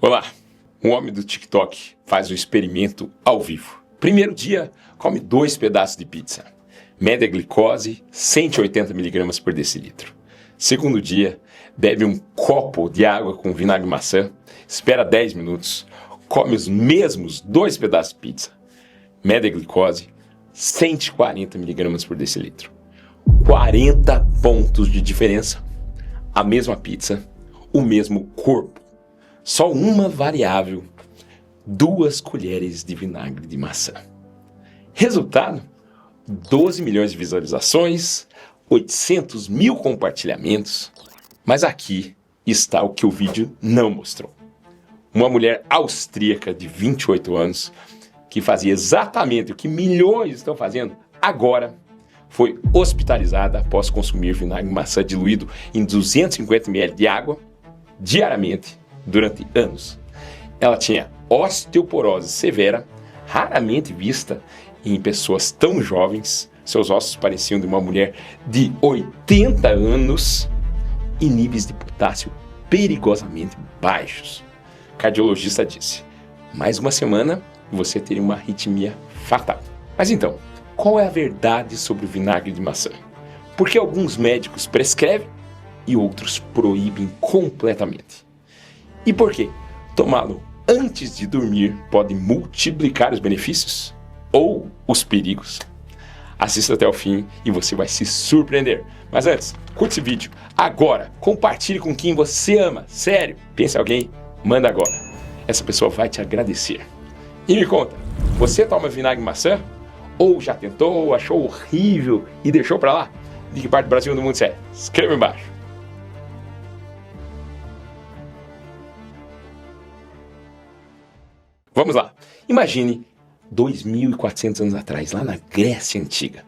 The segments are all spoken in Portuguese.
Olá, um homem do TikTok faz um experimento ao vivo. Primeiro dia, come 2 pedaços de pizza. Mede a glicose, 180 mg por decilitro. Segundo dia, bebe um copo de água com vinagre de maçã, espera 10 minutos, come os mesmos 2 pedaços de pizza. Mede a glicose, 140 mg por decilitro. 40 pontos de diferença. A mesma pizza, o mesmo corpo. Só uma variável, 2 colheres de vinagre de maçã. Resultado, 12 milhões de visualizações, 800 mil compartilhamentos. Mas aqui está o que o vídeo não mostrou. Uma mulher austríaca de 28 anos, que fazia exatamente o que milhões estão fazendo agora, foi hospitalizada após consumir vinagre de maçã diluído em 250 ml de água diariamente durante anos. Ela tinha osteoporose severa, raramente vista em pessoas tão jovens. Seus ossos pareciam de uma mulher de 80 anos e níveis de potássio perigosamente baixos. O cardiologista disse: mais uma semana e você teria uma arritmia fatal. Mas então, qual é a verdade sobre o vinagre de maçã? Por que alguns médicos prescrevem e outros proíbem completamente? E por que tomá-lo antes de dormir pode multiplicar os benefícios ou os perigos? Assista até o fim e você vai se surpreender. Mas antes, curte esse vídeo agora, compartilhe com quem você ama. Sério, pense em alguém, manda agora. Essa pessoa vai te agradecer. E me conta, você toma vinagre de maçã? Ou já tentou, achou horrível e deixou pra lá? De que parte do Brasil ou do mundo você é? Escreva embaixo. Vamos lá. Imagine 2.400 anos atrás, lá na Grécia Antiga.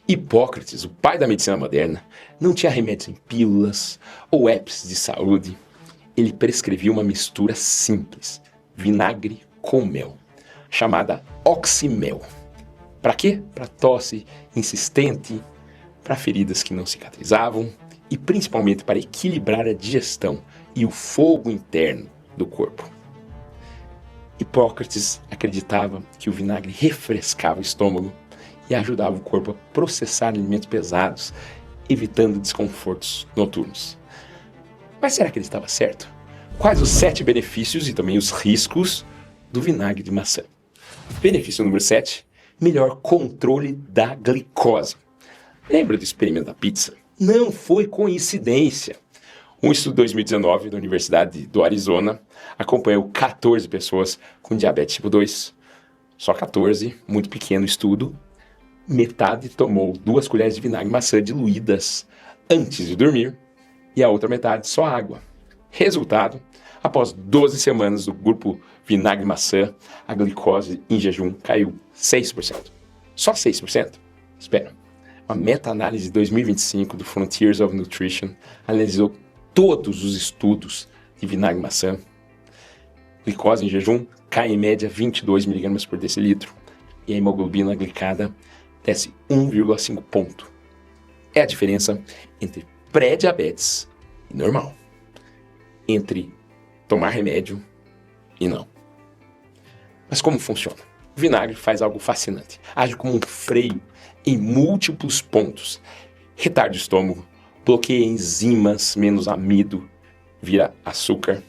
Hipócrates, o pai da medicina moderna, não tinha remédios em pílulas ou apps de saúde. Ele prescrevia uma mistura simples, vinagre com mel, chamada oximel. Para quê? Para tosse insistente, para feridas que não cicatrizavam e principalmente para equilibrar a digestão e o fogo interno do corpo. Hipócrates acreditava que o vinagre refrescava o estômago e ajudava o corpo a processar alimentos pesados, evitando desconfortos noturnos. Mas será que ele estava certo? Quais os 7 benefícios e também os riscos do vinagre de maçã? Benefício número 7, melhor controle da glicose. Lembra do experimento da pizza? Não foi coincidência. Um estudo de 2019 da Universidade do Arizona acompanhou 14 pessoas com diabetes tipo 2. Só 14, muito pequeno estudo. Metade tomou 2 colheres de vinagre de maçã diluídas antes de dormir e a outra metade só água. Resultado, após 12 semanas do grupo vinagre de maçã, a glicose em jejum caiu 6%. Só 6%? Espera. Uma meta-análise de 2025 do Frontiers of Nutrition analisou todos os estudos de vinagre de maçã. Glicose em jejum cai em média 22 mg por decilitro e a hemoglobina glicada desce 1,5 ponto. É a diferença entre pré-diabetes e normal, entre tomar remédio e não. Mas como funciona? O vinagre faz algo fascinante. Age como um freio em múltiplos pontos. Retarda o estômago, bloqueia enzimas, menos amido, vira açúcar,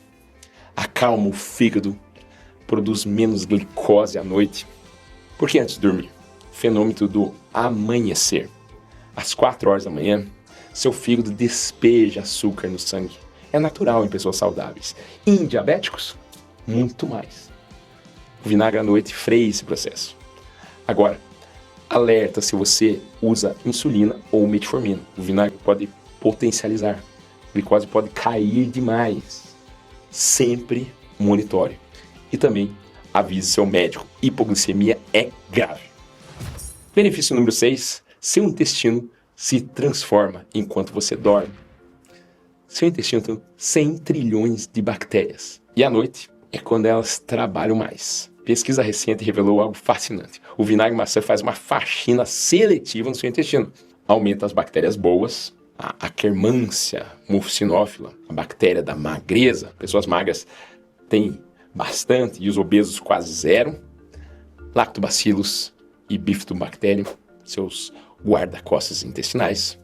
acalma o fígado, produz menos glicose à noite. Porque antes de dormir, fenômeno do amanhecer. Às 4 horas da manhã, seu fígado despeja açúcar no sangue. É natural em pessoas saudáveis. E em diabéticos, muito mais. O vinagre à noite freia esse processo. Agora, alerta se você usa insulina ou metformina. O vinagre pode potencializar. A glicose pode cair demais. Sempre monitore. E também avise seu médico. Hipoglicemia é grave. Benefício número 6. Seu intestino se transforma enquanto você dorme. Seu intestino tem 100 trilhões de bactérias. E à noite é quando elas trabalham mais. Pesquisa recente revelou algo fascinante. O vinagre de maçã faz uma faxina seletiva no seu intestino. Aumenta as bactérias boas, a Akkermansia mucinófila, a bactéria da magreza. Pessoas magras têm bastante e os obesos quase zero. Lactobacillus e Bifidobacterium, seus guarda-costas intestinais.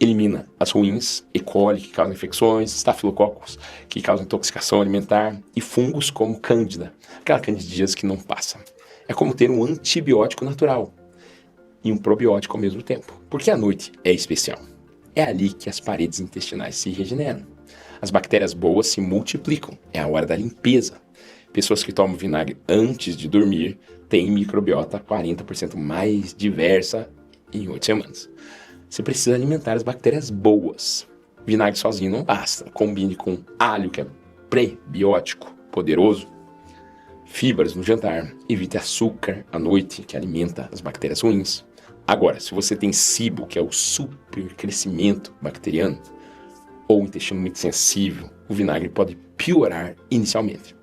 Elimina as ruins, E. coli, que causam infecções, Staphylococcus, que causam intoxicação alimentar, e fungos como Cândida, aquela candidíase que não passa. É como ter um antibiótico natural e um probiótico ao mesmo tempo. Porque a noite é especial. É ali que as paredes intestinais se regeneram. As bactérias boas se multiplicam. É a hora da limpeza. Pessoas que tomam vinagre antes de dormir têm microbiota 40% mais diversa em 8 semanas. Você precisa alimentar as bactérias boas. Vinagre sozinho não basta. Combine com alho, que é prebiótico poderoso. Fibras no jantar. Evite açúcar à noite, que alimenta as bactérias ruins. Agora, se você tem SIBO, que é o supercrescimento bacteriano, ou intestino muito sensível, o vinagre pode piorar inicialmente.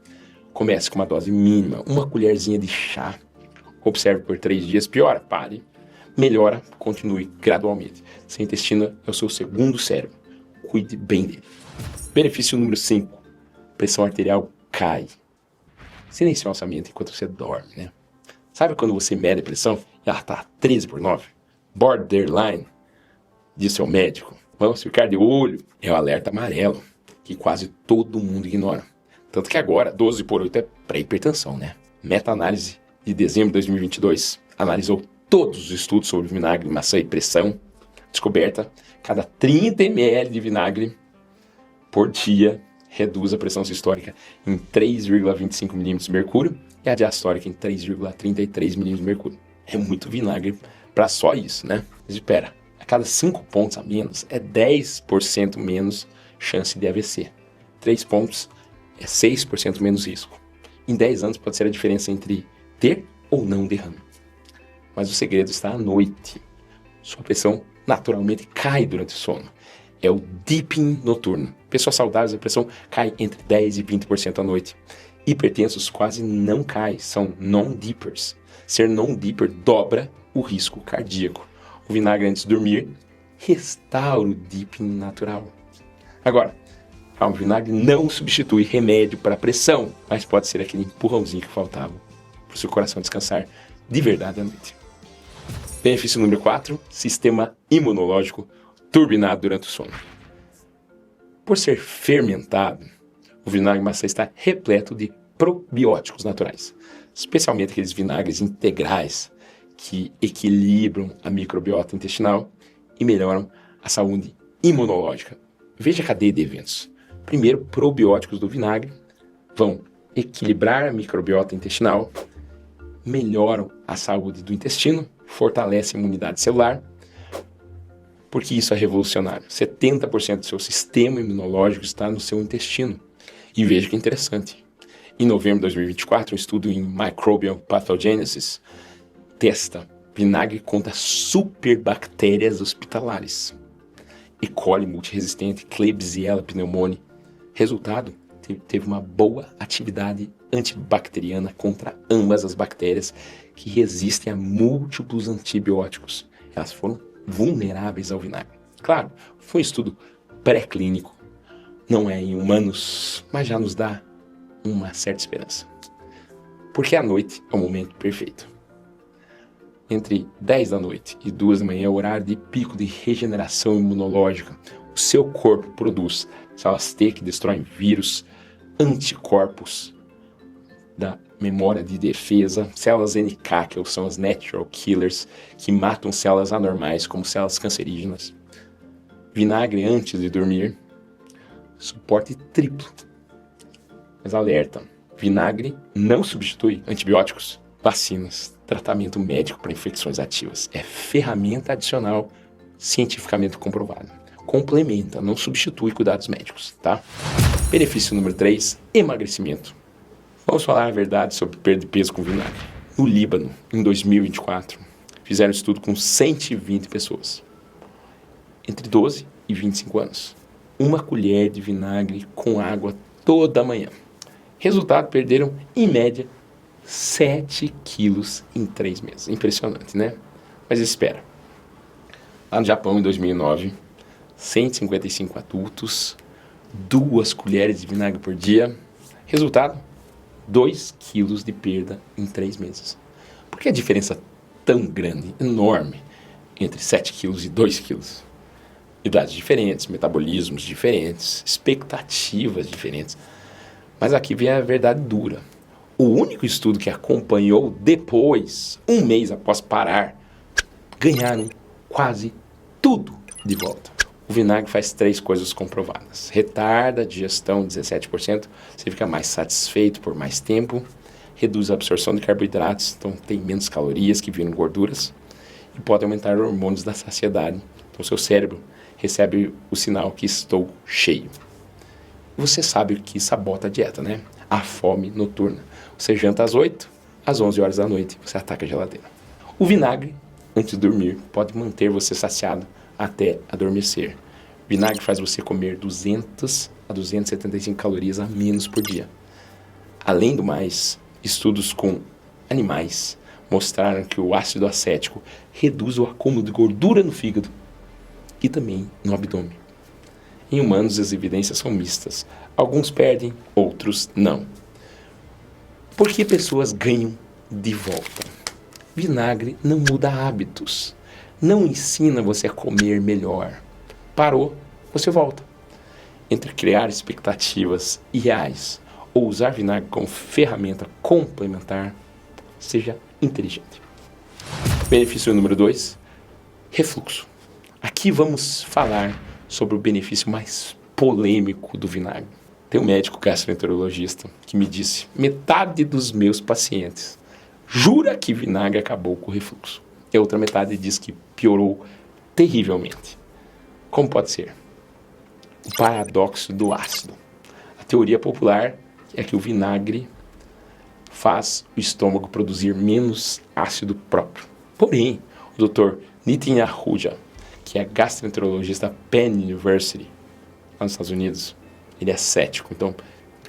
Comece com uma dose mínima, uma colherzinha de chá. Observe por 3 dias, piora, pare. Melhora, continue gradualmente. Seu intestino é o seu segundo cérebro. Cuide bem dele. Benefício número 5. Pressão arterial cai. Silenciosamente enquanto você dorme, né? Sabe quando você mede a pressão e ela está 13/9? Borderline, diz seu médico. Vamos ficar de olho. É o alerta amarelo, que quase todo mundo ignora. Tanto que agora, 12/8 é pré-hipertensão, né? Meta-análise de dezembro de 2022 analisou todos os estudos sobre vinagre, maçã e pressão. Descoberta, cada 30 ml de vinagre por dia reduz a pressão sistólica em 3,25 milímetros de mercúrio e a diastólica em 3,33 milímetros de mercúrio. É muito vinagre para só isso, né? Mas espera, a cada 5 pontos a menos é 10% menos chance de AVC. 3 pontos é 6% menos risco. Em 10 anos pode ser a diferença entre ter ou não derrame. Mas o segredo está à noite. Sua pressão naturalmente cai durante o sono. É o dipping noturno. Pessoas saudáveis, a pressão cai entre 10% e 20% à noite. Hipertensos quase não caem, são non-dippers. Ser non-dipper dobra o risco cardíaco. O vinagre antes de dormir restaura o dipping natural. Agora, o vinagre não substitui remédio para pressão, mas pode ser aquele empurrãozinho que faltava para o seu coração descansar de verdade à noite. Benefício número 4, sistema imunológico turbinado durante o sono. Por ser fermentado, o vinagre maçã está repleto de probióticos naturais, especialmente aqueles vinagres integrais que equilibram a microbiota intestinal e melhoram a saúde imunológica. Veja a cadeia de eventos. Primeiro, probióticos do vinagre vão equilibrar a microbiota intestinal, melhoram a saúde do intestino, fortalecem a imunidade celular, porque isso é revolucionário. 70% do seu sistema imunológico está no seu intestino. E veja que interessante. Em novembro de 2024, um estudo em Microbial Pathogenesis testa vinagre contra superbactérias hospitalares. E. coli multiresistente, Klebsiella pneumoniae. Resultado, teve uma boa atividade antibacteriana contra ambas as bactérias que resistem a múltiplos antibióticos. Elas foram vulneráveis ao vinagre. Claro, foi um estudo pré-clínico, não é em humanos, mas já nos dá uma certa esperança. Porque a noite é o momento perfeito. Entre 10 da noite e 2 da manhã é o horário de pico de regeneração imunológica. O seu corpo produz células T que destroem vírus, anticorpos da memória de defesa, células NK, que são as natural killers, que matam células anormais, como células cancerígenas. Vinagre antes de dormir, suporte triplo. Mas alerta, vinagre não substitui antibióticos, vacinas, tratamento médico para infecções ativas. É ferramenta adicional cientificamente comprovada. Complementa, não substitui cuidados médicos, tá? Benefício número 3, emagrecimento. Vamos falar a verdade sobre perda de peso com vinagre. No Líbano, em 2024, fizeram um estudo com 120 pessoas, entre 12 e 25 anos. Uma colher de vinagre com água toda manhã. Resultado, perderam, em média, 7 quilos em 3 meses. Impressionante, né? Mas espera. Lá no Japão, em 2009, 155 adultos, 2 colheres de vinagre por dia. Resultado, 2 quilos de perda em 3 meses. Por que a diferença tão grande, enorme, entre 7 quilos e 2 quilos? Idades diferentes, metabolismos diferentes, expectativas diferentes. Mas aqui vem a verdade dura. O único estudo que acompanhou depois, um mês após parar, ganharam quase tudo de volta. O vinagre faz 3 coisas comprovadas. Retarda a digestão 17%, você fica mais satisfeito por mais tempo, reduz a absorção de carboidratos, então tem menos calorias que viram gorduras, e pode aumentar os hormônios da saciedade. Então seu cérebro recebe o sinal que estou cheio. Você sabe o que sabota a dieta, né? A fome noturna. Você janta às 8, às 11 horas da noite, você ataca a geladeira. O vinagre, antes de dormir, pode manter você saciado até adormecer. Vinagre faz você comer 200 a 275 calorias a menos por dia. Além do mais, estudos com animais mostraram que o ácido acético reduz o acúmulo de gordura no fígado e também no abdômen. Em humanos, as evidências são mistas. Alguns perdem, outros não. Por que pessoas ganham de volta? Vinagre não muda hábitos. Não ensina você a comer melhor. Parou, você volta. Entre criar expectativas irreais ou usar vinagre como ferramenta complementar, seja inteligente. Benefício número 2, refluxo. Aqui vamos falar sobre o benefício mais polêmico do vinagre. Tem um médico gastroenterologista que me disse: metade dos meus pacientes jura que vinagre acabou com o refluxo. E a outra metade diz que piorou terrivelmente. Como pode ser? O paradoxo do ácido. A teoria popular é que o vinagre faz o estômago produzir menos ácido próprio. Porém, o Dr. Nitin Ahuja, que é gastroenterologista da Penn University, lá nos Estados Unidos, ele é cético. Então,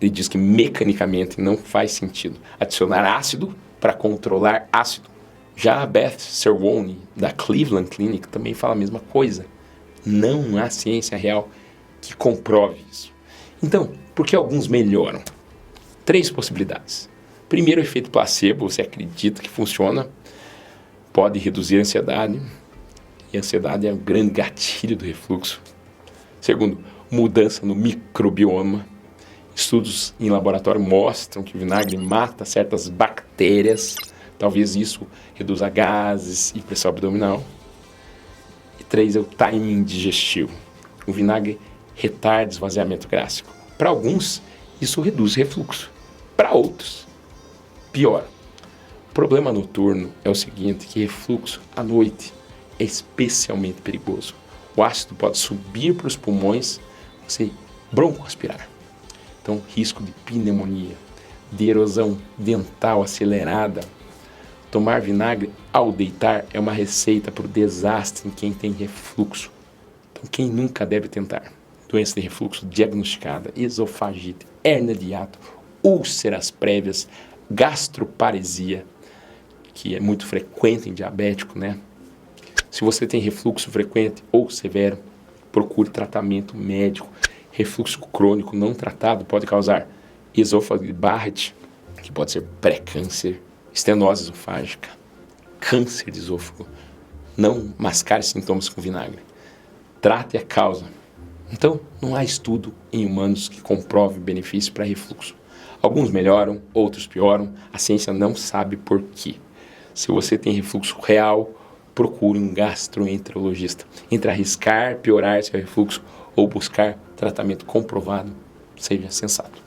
ele diz que mecanicamente não faz sentido adicionar ácido para controlar ácido. Já a Beth Cerrone, da Cleveland Clinic, também fala a mesma coisa. Não há ciência real que comprove isso. Então, por que alguns melhoram? 3 possibilidades. Primeiro, o efeito placebo, você acredita que funciona, pode reduzir a ansiedade, e a ansiedade é um grande gatilho do refluxo. Segundo, mudança no microbioma. Estudos em laboratório mostram que o vinagre mata certas bactérias, talvez isso reduza gases e pressão abdominal. E 3 é o timing digestivo. O vinagre retarda o esvaziamento gástrico. Para alguns, isso reduz o refluxo. Para outros, piora. O problema noturno é o seguinte, que refluxo à noite é especialmente perigoso. O ácido pode subir para os pulmões, você broncoaspirar. Então, risco de pneumonia, de erosão dental acelerada. Tomar vinagre ao deitar é uma receita para o desastre em quem tem refluxo. Então, quem nunca deve tentar? Doença de refluxo diagnosticada, esofagite, hérnia de hiato, úlceras prévias, gastroparesia, que é muito frequente em diabético, né? Se você tem refluxo frequente ou severo, procure tratamento médico. Refluxo crônico não tratado pode causar esôfago de Barrett, que pode ser pré-câncer, estenose esofágica, câncer de esôfago. Não mascare sintomas com vinagre. Trate a causa. Então, não há estudo em humanos que comprove benefício para refluxo. Alguns melhoram, outros pioram. A ciência não sabe por quê. Se você tem refluxo real, procure um gastroenterologista. Entre arriscar piorar seu refluxo ou buscar tratamento comprovado, seja sensato.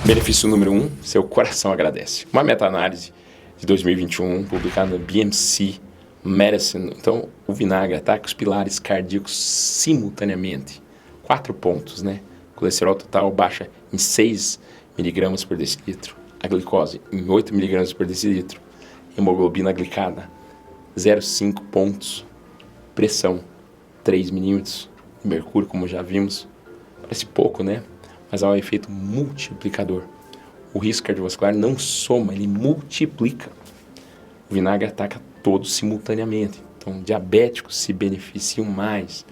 Benefício número 1, seu coração agradece. Uma meta-análise de 2021, publicada no BMC Medicine. Então, o vinagre ataca os pilares cardíacos simultaneamente. 4 pontos, né? O colesterol total baixa em 6 mg por decilitro. A glicose em 8 mg por decilitro. Hemoglobina glicada 0,5 pontos. Pressão 3 milímetros. Mercúrio, como já vimos, parece pouco, né? Mas há um efeito multiplicador. O risco cardiovascular não soma, ele multiplica. O vinagre ataca todos simultaneamente. Então, diabéticos se beneficiam mais.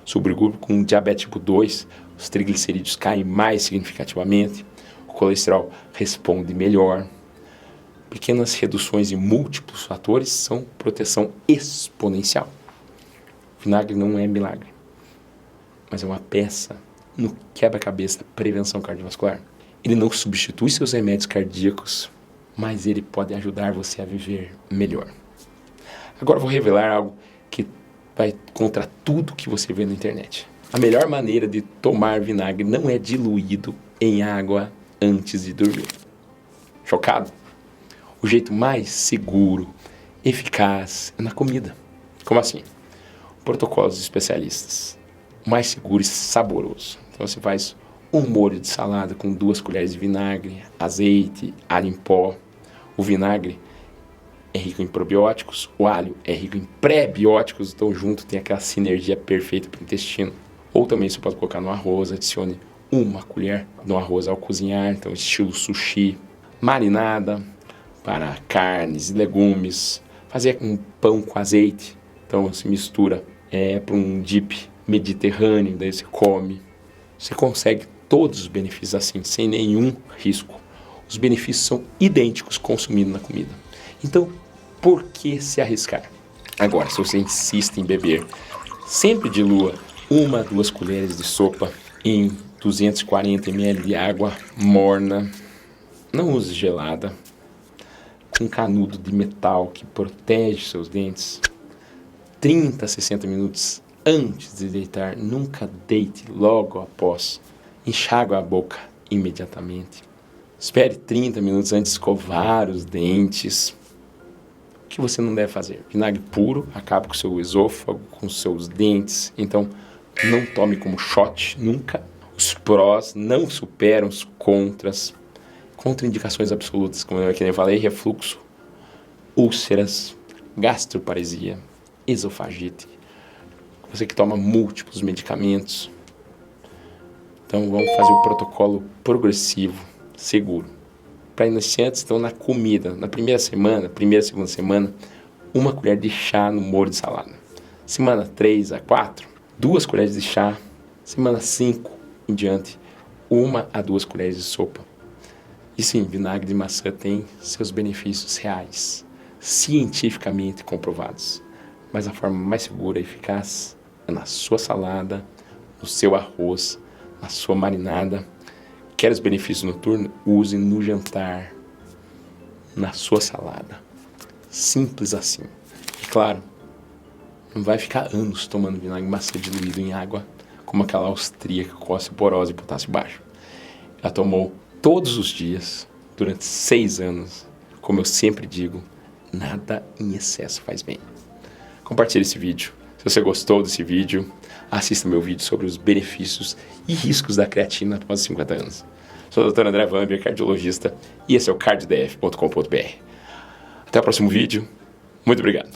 Sobre o grupo com diabetes tipo 2, os triglicerídeos caem mais significativamente. O colesterol responde melhor. Pequenas reduções em múltiplos fatores são proteção exponencial. Vinagre não é milagre, mas é uma peça no quebra-cabeça da prevenção cardiovascular. Ele não substitui seus remédios cardíacos, mas ele pode ajudar você a viver melhor. Agora eu vou revelar algo que vai contra tudo que você vê na internet. A melhor maneira de tomar vinagre não é diluído em água antes de dormir. Chocado? O jeito mais seguro, eficaz, é na comida. Como assim? Protocolos de especialistas. O mais seguro e saboroso. Então você faz um molho de salada com 2 colheres de vinagre, azeite, alho em pó. O vinagre é rico em probióticos, o alho é rico em pré-bióticos, então junto tem aquela sinergia perfeita para o intestino. Ou também você pode colocar no arroz, adicione 1 colher no arroz ao cozinhar, então estilo sushi. Marinada para carnes e legumes. Fazer um pão com azeite, então você mistura para um dip mediterrâneo, daí você come. Você consegue todos os benefícios assim, sem nenhum risco. Os benefícios são idênticos consumindo na comida. Então, por que se arriscar? Agora, se você insiste em beber, sempre dilua 1 a 2 colheres de sopa em 240 ml de água morna. Não use gelada. Com canudo de metal que protege seus dentes. 30 a 60 minutos antes de deitar. Nunca deite logo após. Enxágue a boca imediatamente. Espere 30 minutos antes de escovar os dentes. O que você não deve fazer? Vinagre puro acaba com o seu esôfago, com os seus dentes. Então, não tome como shot nunca. Os prós não superam os contras. Contraindicações absolutas, como eu falei, refluxo, úlceras, gastroparesia, esofagite. Você que toma múltiplos medicamentos. Então, vamos fazer o protocolo progressivo, seguro. Para iniciantes, então, na comida, na primeira, segunda semana, 1 colher de chá no molho de salada. Semana 3 a 4, 2 colheres de chá. Semana 5 em diante, 1 a 2 colheres de sopa. E sim, vinagre de maçã tem seus benefícios reais, cientificamente comprovados. Mas a forma mais segura e eficaz é na sua salada, no seu arroz, na sua marinada. Quer os benefícios noturnos? Use no jantar, na sua salada. Simples assim. E claro, não vai ficar anos tomando vinagre de maçã diluído em água, como aquela austríaca com osteoporose e potássio baixo. Ela tomou todos os dias, durante 6 anos. Como eu sempre digo, nada em excesso faz bem. Compartilhe esse vídeo. Se você gostou desse vídeo, assista meu vídeo sobre os benefícios e riscos da creatina após 50 anos. Sou o Dr. André Vamber, cardiologista, e esse é o cardiodf.com.br. Até o próximo vídeo. Muito obrigado.